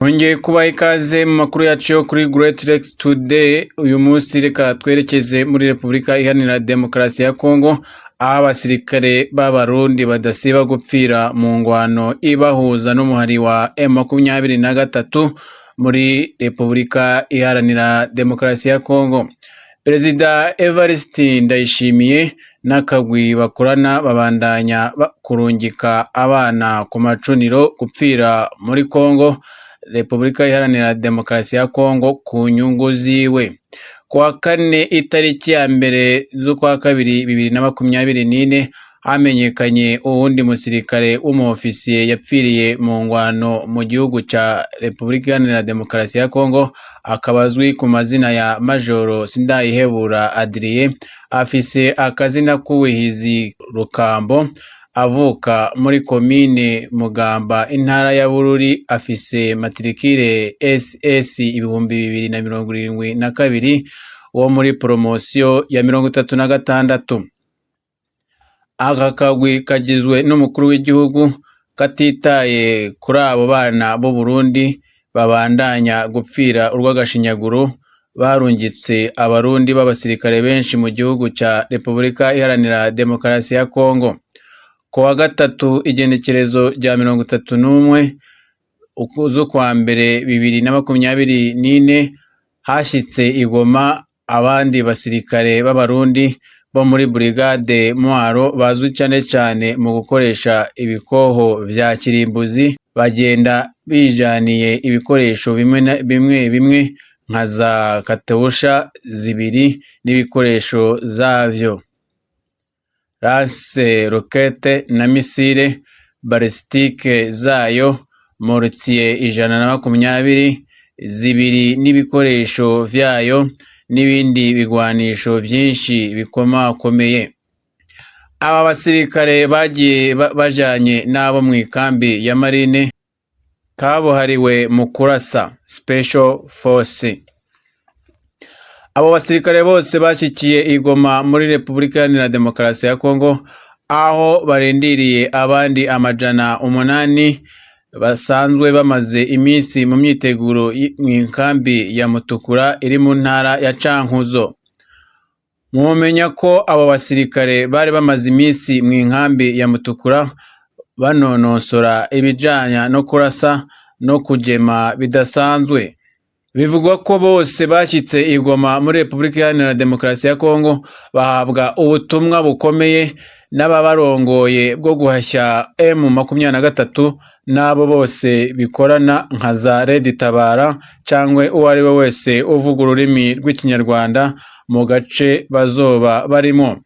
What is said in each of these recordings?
Twongeye kubaha ikaze mu makuru yacu yo kuri Great Lakes Today. Uyu munsi reka twerekeze muri Repubulika Iharanira Demokarasi ya Kongo, aho abasirikare b'Abarundi badasiba gupfira mu ngwano ibahuza n'umuhari wa M23 muri Repubulika Iharanira Demokarasi ya Kongo. Perezida Evariste Ndayishimiye n'akagwi bakorana babandanya kurungika abana ku macuniro gupfira muri Kongo, Repubulika Iharanira Demokarasi ya Kongo ku nyungu ziwe. Kuwa kane itariki ya mbere z'ukwa kabiri 2024 hamenyekanye uwundi musirikare w'umuofisiye yapfiriye mu ngwano mu gihugu ca Repubulika Iharanira Demokarasi ya Kongo, akabazwi ku mazina ya Majoro Sindayihebura Adrien, afise akazina k'ubuhizi Rukambo, avuka muri komine Mugamba intara ya Bururi, afise matrikire SS 2072 wo muri promosiyo ya 36. Aka kagwi kagizwe n'umukuru w'igihugu katitaye kuri abo bana b'u Burundi babandanya gupfira urw'agashinyaguro, barungitse Abarundi b'abasirikare benshi mu gihugu ca Repubulika Iharanira Demokarasi ya Kongo. Kuwa gatatu igenekerezo rya 31 z'ukwa mbere 2024 hashitse Igoma abandi basirikare b'Abarundi bo muri Brigade Mwaro bazwi cyane mu gukoresha ibikoho vya kirimbuzi, bagenda bijaniye ibikoresho bimwe nka za katewusha zibiri n'ibikoresho zavyo, lance rokete na misile balistike zayo, mortier 120 zibiri n'ibikoresho vyayo n'ibindi bigwanisho vyinshi bikomakomeye. Aba basirikare bagiye bajanye n'abo mu ikambi ya Marine kabuhariwe mu kurasa Special Force. Abo basirikare bose bashikiye Igoma muri Repubulika Iharanira Demokarasi ya Kongo, aho barindiriye abandi 800 basanzwe bamaze iminsi mu myiteguro mu nkambi ya Mutukura iri mu ntara ya Cankuzo. Mumenya ko abo basirikare bari bamaze iminsi mu nkambi ya Mutukura banonosora ibijanya no kurasa no kugema bidasanzwe. Bivugwa ko bose bashyitse Igoma muri Repubulika Iharanira Demokarasi ya Kongo bahabwa ubutumwa bukomeye n'ababarongoye bwo guhashya M23 n'abo bose bikorana nka za Red Tabara cyangwa uwo ari we wese uvuga ururimi rw'Ikinyarwanda mu gace bazoba barimo.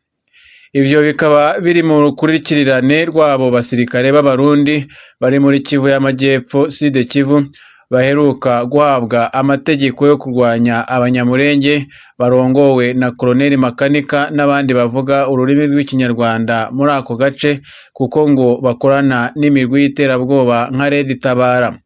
Ivyo bikaba biri mu rukurikirirane rw'abo basirikare b'Abarundi bari muri Kivu y'Amajyepfo, Sud Kivu, baheruka guhabwa amategeko yo kurwanya abanyamurenge barongowe na Colonel Makanika n'abandi bavuga ururimi rw'Ikinyarwanda muri ako gace, kuko ngo bakorana n'imirwi y'iterabwoba nka Red Tabara.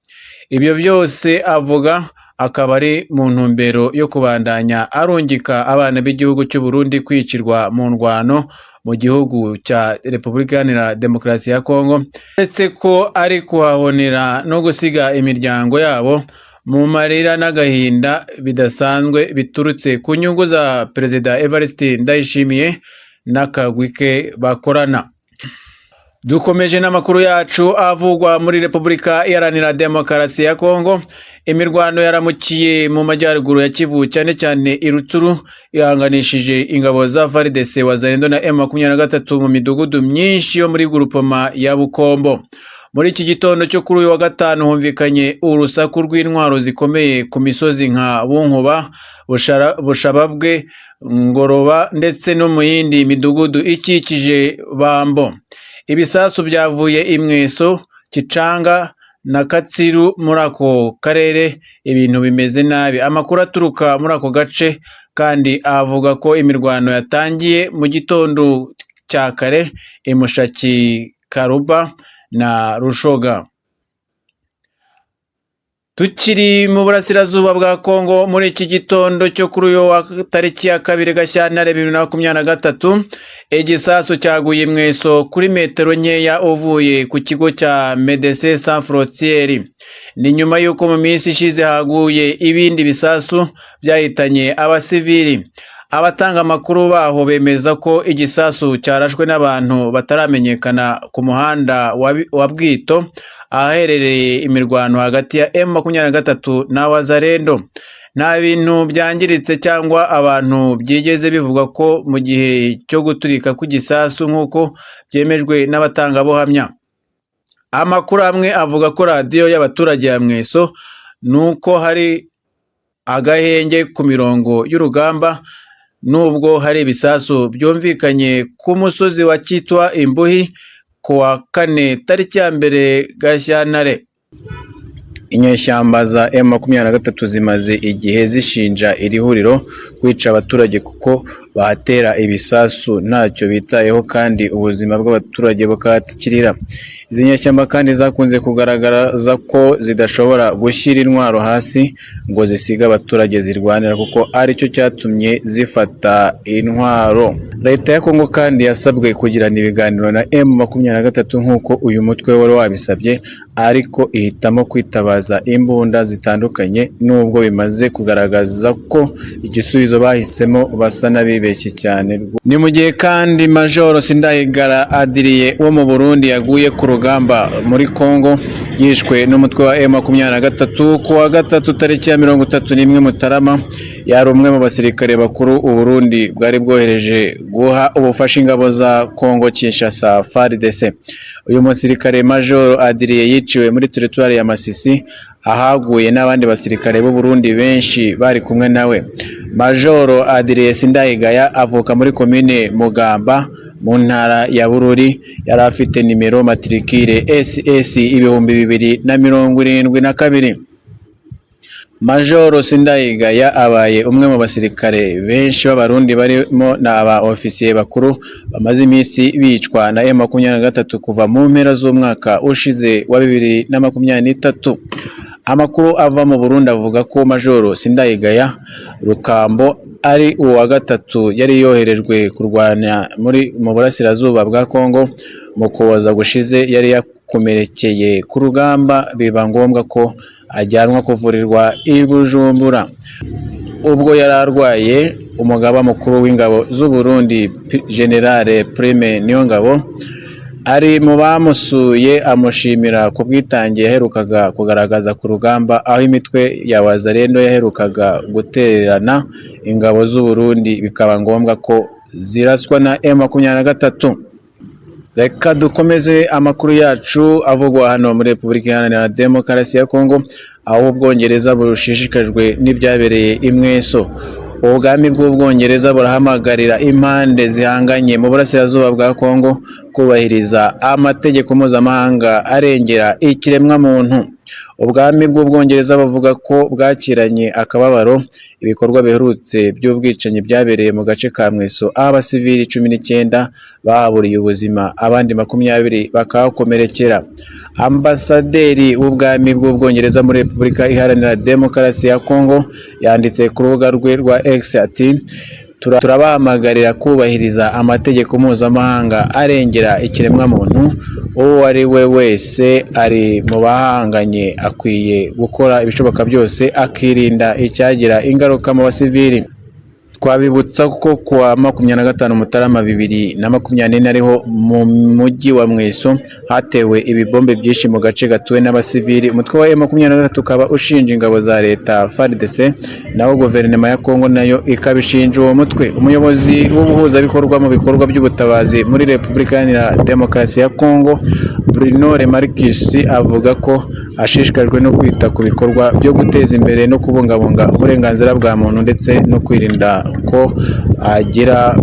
Ibyo byose avuga akaba ari mu ntumbero yo kubandanya arungika abana b'igihugu cy'u Burundi kwicirwa mu ndwano mu gihugu cya Repubulika Iharanira Demokarasi ya Kongo, ndetse ko ari kuhahonera no gusiga imiryango yabo mu marira n'agahinda bidasanzwe biturutse ku nyungu za Perezida Evariste Ndayishimiye n'akagwi ke bakorana. Dukomeje n'amakuru yacu avugwa muri Repubulika Iharanira Demokarasi ya Kongo. Imirwano yaramukiye mu majyaruguru ya Kivu cyane Irutsuru, ihanganishije ingabo za FARDC wazalendo na M23 mu midugudu myinshi yo muri groupement ya Bukombo. Muri iki gitondo cyo kuri uyu wa gatanu humvikanye urusaku rw'intwaro zikomeye ku misozi nka Bunkuba, Bushababwe, Ngoroba ndetse no mu yindi midugudu ikikije Bambo. Ibisasu byavuye Imweso, Kicanga na Katsiru muri ako karere, ibintu bimeze nabi. Amakuru aturuka muri ako gace kandi avuga ko imirwano yatangiye mu gitondo cya kare Imushaki, Karuba na Rushoga. Tukiri mu burasirazuba bwa Kongo muri iki gitondo cyo kuri uyu wa tariki ya 2 Gashyantare 2023 igisasu cyaguye mweso kuri metero nkeya uvuye ku kigo cya Médecins Sans Frontières. Ni nyuma yuko mu minsi ishize haguye ibindi bisasu byahitanye abasivili. Abatanga amakuru baho bemeza ko igisasu cyarashwe n'abantu bataramenyekana ku muhanda wa Bwito aherereye imirwano hagati ya M23 na Wazalendo. Nta bintu byangiritse cyangwa abantu byigeze bivuga ko mu gihe cyo guturika kw'igisasu nk'uko byemejwe n'abatangabuhamya. Amakuru amwe avuga ko radiyo y'abaturage ya Mweso nuko hari agahenge ku mirongo y'urugamba nubwo hari ibisasu byumvikanye ku musozi wa Kitwa Imbuhi ku wa 4 tariki ya 2 Gashyantare. Inyeshyamba za M23 zimaze igihe zishinja iri huriro kwica abaturage kuko bahatera ibisasu ntacyo bitayeho kandi ubuzima bw'abaturage bukatikirira. Izi nyeshyamba kandi zakunze kugaragaza ko zidashobora gushyira intwaro hasi ngo zisiga abaturage zirwanira kuko ari cyo cyatumye zifata intwaro. Leta ya Kongo kandi yasabwe kugirana ibiganiro na M23 nk'uko uyu mutwe wari wabisabye, ariko ihitamo kwitabaza imbunda zitandukanye nubwo bimaze kugaragaza ko igisubizo bahisemo basa n'abibeshye cyane. Ni mu gihe kandi Major Sindayigaya Adrien wo mu Burundi yaguye ku rugamba muri Kongo yishwe n'umutwe wa M23 ku wa 3 tariki ya 31 Mutarama. Yari umwe mu basirikare bakuru u Burundi bwari bwohereje guha ubufasha ingabo za Kongo Kinshasa FARDC. Uyu musirikare Major Adrien yiciwe muri territoire ya Masisi ahaguye n'abandi basirikare b'u Burundi benshi bari kumwe nawe. Major Adrien Sindayigaya avuka muri commune Mugamba mu ntara ya Bururi. Yari afite nimero matricule SS 2072. Major Sindayigaya abaye umwe mu basirikare benshi b'abarundi barimo n'aba ofisiye bakuru bamaze iminsi bicwa na M23 kuva mu mpera z'umwaka ushize wa 2023. Amakuru ava mu Burundi avuga ko Major Sindayigaya Rukambo ari uwa gatatu yari yoherejwe kurwanya mu burasirazuba bwa Kongo. Mu kuza gushize yari yakomerekeye ku rugamba biba ngombwa ko ajyanwa kuvurirwa i Bujumbura. Ubwo yari arwaye, umugaba mukuru w'ingabo z'u Burundi General Prime Niyongabo ari mu bamusuye amushimira ku bwitange yaherukaga kugaragaza ku rugamba, aho imitwe ya Wazalendo yaherukaga gutererana ingabo z'u Burundi bikaba ngombwa ko ziraswa na M23. Reka dukomeze amakuru yacu avugwa hano muri Repubulika Iharanira Demokarasi ya Kongo, aho Ubwongereza burushishikajwe n'ibyabereye i Mweso. Ubwami bw'Ubwongereza burahamagarira impande zihanganye mu burasirazuba bwa Kongo kubahiriza amategeko mpuzamahanga arengera ikiremwa muntu. Ubwami bw'Ubwongereza bavuga ko bwakiranye akababaro ibikorwa biherutse by'ubwicanyi byabereye mu gace ka Mweso, aho abasivili 19 bahaburiye ubuzima abandi 20 bakakomerekera. Ambasaderi w'ubwami bw'Ubwongereza muri Repubulika Iharanira Demokarasi ya Kongo yanditse ku rubuga rwe rwa X ati turabahamagarira kubahiriza amategeko mpuzamahanga arengera ikiremwa muntu. Uwo ari we wese ari mu bahanganye akwiye gukora ibishoboka byose akirinda icyagira ingaruka mu basivili. Twabibutsa ko kuwa 25 Mutarama 2024 ariho mu mujyi wa Mweso hatewe ibibombe byinshi mu gace gatuwe n'abasivili. Umutwe wa M23 ukaba ushinja ingabo za leta FARDC, naho guverinoma ya Kongo nayo ikabishinja uwo mutwe. Umuyobozi w'ubuhuzabikorwa mu bikorwa by'ubutabazi muri Repubulika Iharanira Demokarasi ya Kongo Bruno Remarquis avuga ko ashishikajwe no kwita ku bikorwa byo guteza imbere no kubungabunga uburenganzira bwa muntu ndetse no kwirinda ko agira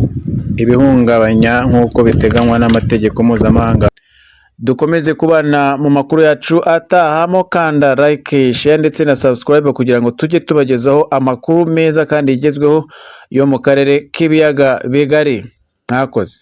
ibihungabanya nk'uko biteganywa n'amategeko mpuzamahanga. Dukomeze kubana mu makuru yacu atahamo, kanda like, share ndetse na subscribe kugira ngo tujye tubagezaho amakuru meza kandi igezweho yo mu karere k'ibiyaga bigari. Mwakoze.